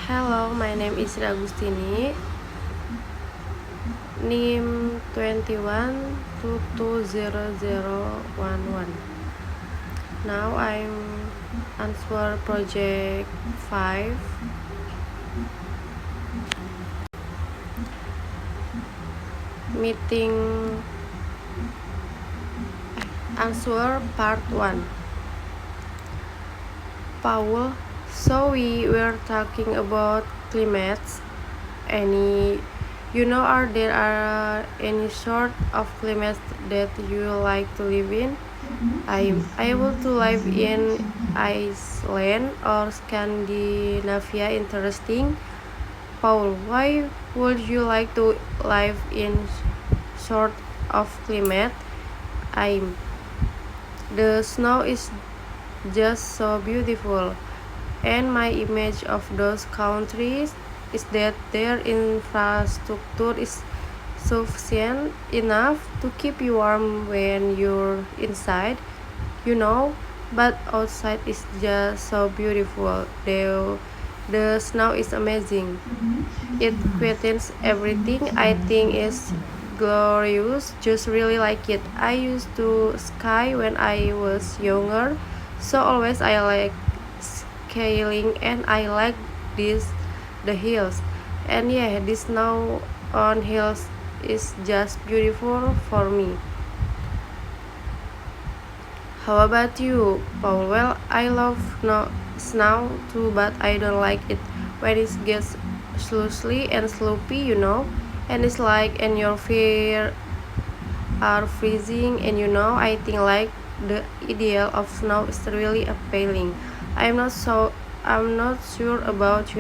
Hello, my name is Agustini. NIM 21220011. Now I'm answer project 5. Meeting answer part 1. Paul, so we were talking about climates. Are there any sort of climates that you like to live in? I'm able to live in Iceland or Scandinavia. Interesting. Paul, why would you like to live in sort of climate? I'm The snow is just so beautiful, and my image of those countries is that their infrastructure is sufficient enough to keep you warm when you're inside, you know, but outside is just so beautiful. The snow is amazing. It quietens everything. I think it's glorious. Just really like it. I used to ski when I was younger, so always I like scaling and I like the hills. And yeah, this snow on hills is just beautiful for me. How about you, Paul? Well, I love snow too, but I don't like it when it gets slushy and sloppy. And it's like and your feet are freezing, and I think like the ideal of snow is really appealing. I'm not so I'm not sure about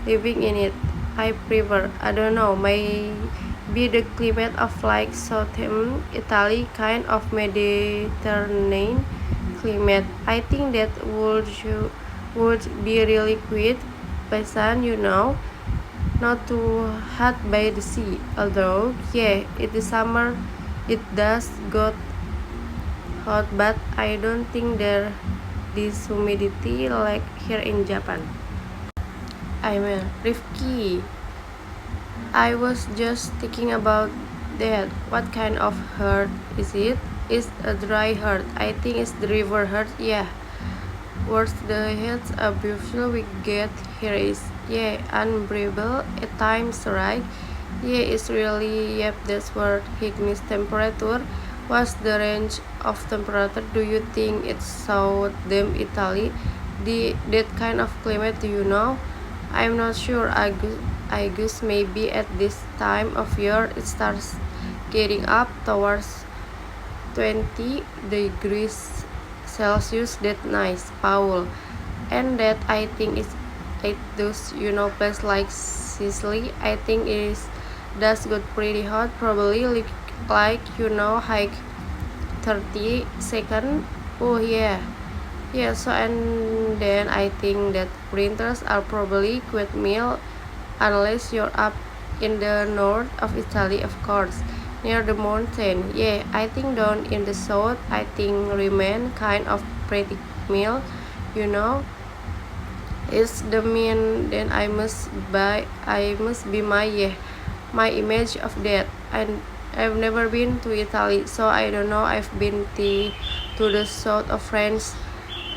living in it. I prefer, I don't know, maybe the climate of like southern Italy, kind of Mediterranean climate. I think that would be really pleasant, not too hot by the sea. Although, yeah, it is summer, it does got hot, but I don't think there this humidity like here in Japan. Rifki, I was just thinking about that. What kind of heart is it? It's a dry heart. I think it's the river heart. Yeah. Worse the heats abuse we get here is unbearable at times, right? Yeah, it's really that's what Higgins temperature. What's the range of temperature? Do you think it's south them Italy? That kind of climate, do you know? I'm not sure. I guess maybe at this time of year it starts getting up towards 20 degrees Celsius. That nice, Paul. And that I think is it does place like Sicily. I think it is does get pretty hot, probably like high 30 second. Oh yeah. Yeah, so and then I think that printers are probably quite meal unless you're up in the north of Italy, of course, near the mountain. Yeah, I think down in the south, I think remain kind of pretty meal, you know. It's the mean then I must be my image of that. And I've never been to Italy, so I don't know. I've been to the south of France,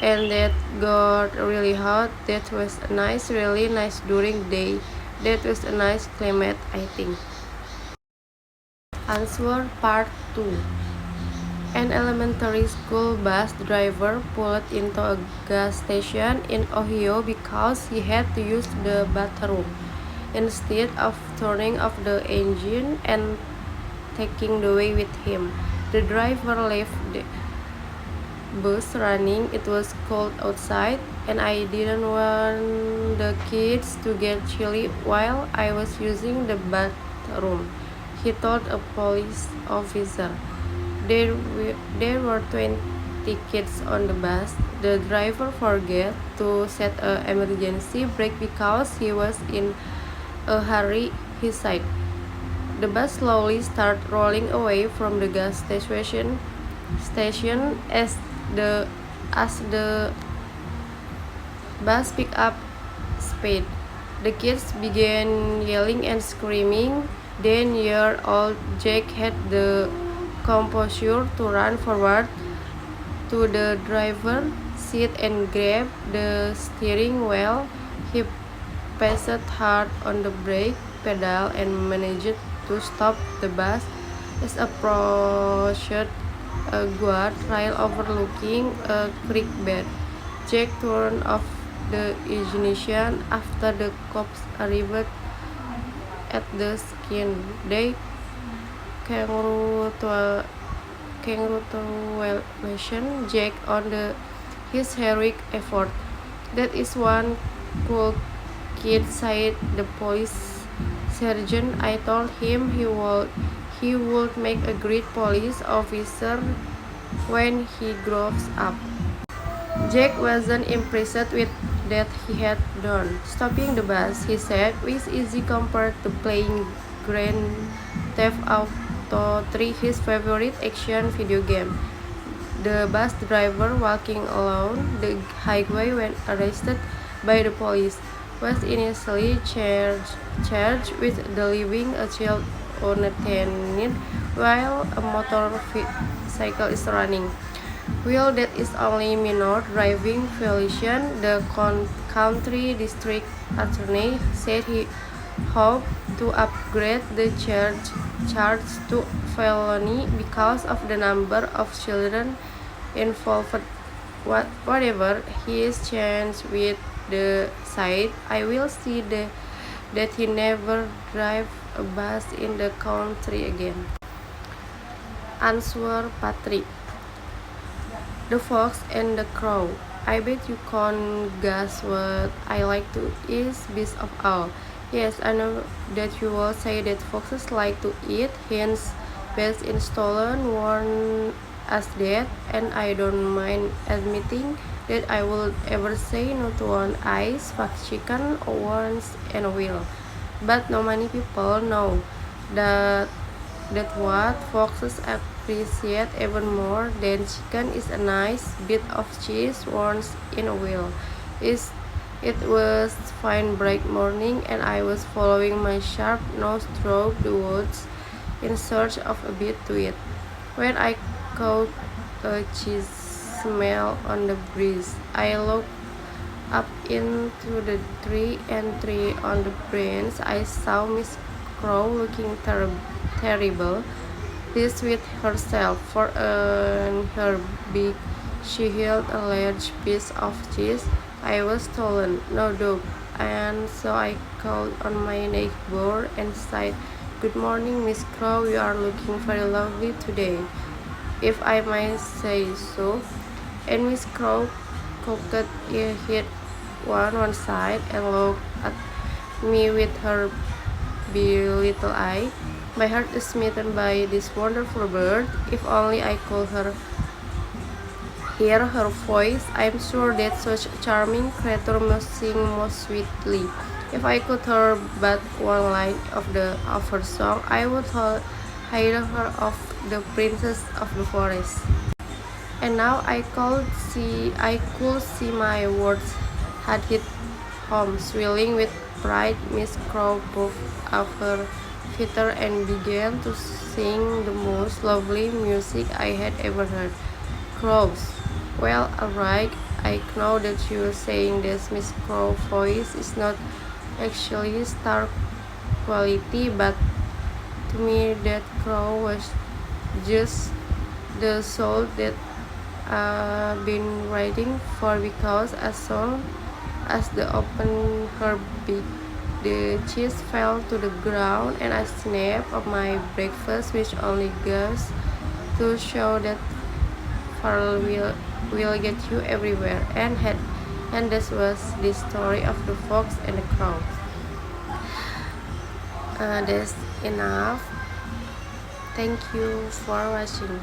and that got really hot. That was nice, really nice during day. That was a nice climate, I think. Answer part 2. An elementary school bus driver pulled into a gas station in Ohio because he had to use the bathroom. Instead of turning off the engine and taking the way with him, the driver left the bus running. It was cold outside, and I didn't want the kids to get chilly while I was using the bathroom, he told a police officer. There were 20 kids on the bus. The driver forgot to set an emergency brake because he was in a hurry, he said. The bus slowly started rolling away from the gas station as the bus picked up speed. The kids began yelling and screaming. Then year-old Jack had the composure to run forward to the driver's seat and grab the steering wheel. He pressed hard on the brake pedal and managed to stop the bus. As approached a guard rail overlooking a creek bed, Jack turned off the ignition after the cops arrived at the scene. They congratulated Jack on his heroic effort. "That is one cool kid," said the police sergeant. "I told him he would make a great police officer when he grows up." Jack wasn't impressed with that he had done. "Stopping the bus," he said, "was easy compared to playing Grand Theft Auto 3, his favorite action video game." The bus driver, walking along the highway when arrested by the police, was initially charged with delivering a child unattended while a motorcycle is running. While that is only minor driving violation, the county district attorney said he hoped to upgrade the charge to felony because of the number of children involved. Whatever his chance with the side, I will see that he never drive a bus in the country again. Answer Patrick. The Fox and the Crow. I bet you can't guess what I like to eat best of all. Yes, I know that you will say that foxes like to eat hens best in stolen one as that, and I don't mind admitting that I would ever say no to one ice fox chicken once in a while. But not many people know that what foxes appreciate even more than chicken is a nice bit of cheese once in a while. It was fine bright morning, and I was following my sharp nose through the woods in search of a bit to eat, when I caught a cheese smell on the breeze. I looked up into the tree, and on the branch I saw Miss Crow looking terrible, pleased with herself, for in her beak she held a large piece of cheese. I was stolen, no doubt, and so I called on my neighbor and said, "Good morning, Miss Crow, you are looking very lovely today, if I may say so." And Miss Crow cocked her head one side and looked at me with her big little eye. My heart is smitten by this wonderful bird. If only I could hear her voice, I am sure that such a charming creature must sing most sweetly. If I could hear but one line of her song, I would hire her of the princess of the forest. And now I could see my words had hit home. Swelling with pride, Miss Crow puffed up her feather and began to sing the most lovely music I had ever heard. Crows. "Well, alright, I know that you're saying that Miss Crow's voice is not actually star quality, but to me that crow was just the soul that I've been waiting for, because as soon as they opened her beak, the cheese fell to the ground, and I snapped up my breakfast, which only goes to show that Farrell will get you everywhere." And this was the story of the fox and the crow. That's enough. Thank you for watching.